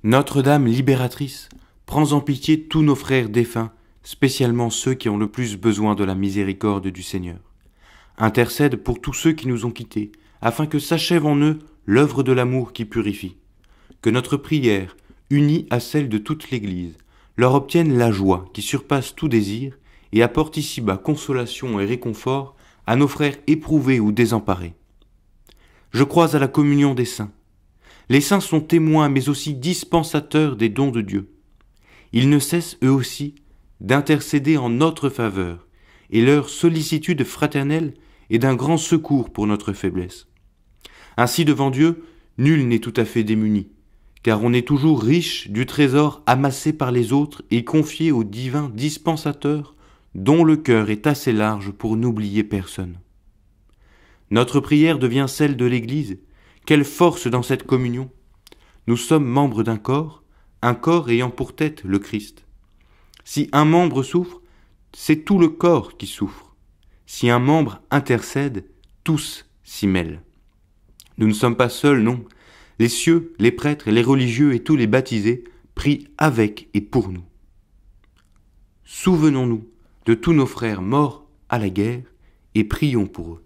Notre-Dame libératrice, prends en pitié tous nos frères défunts, spécialement ceux qui ont le plus besoin de la miséricorde du Seigneur. Intercède pour tous ceux qui nous ont quittés, afin que s'achève en eux l'œuvre de l'amour qui purifie. Que notre prière, unie à celle de toute l'Église, leur obtienne la joie qui surpasse tout désir et apporte ici-bas consolation et réconfort à nos frères éprouvés ou désemparés. Je crois à la communion des saints. Les saints sont témoins mais aussi dispensateurs des dons de Dieu. Ils ne cessent eux aussi d'intercéder en notre faveur, et leur sollicitude fraternelle est d'un grand secours pour notre faiblesse. Ainsi devant Dieu, nul n'est tout à fait démuni, car on est toujours riche du trésor amassé par les autres et confié au divin dispensateur, dont le cœur est assez large pour n'oublier personne. Notre prière devient celle de l'Église. Quelle force dans cette communion! Nous sommes membres d'un corps ayant pour tête le Christ. Si un membre souffre, c'est tout le corps qui souffre. Si un membre intercède, tous s'y mêlent. Nous ne sommes pas seuls, non. Les cieux, les prêtres, les religieux et tous les baptisés prient avec et pour nous. Souvenons-nous de tous nos frères morts à la guerre et prions pour eux.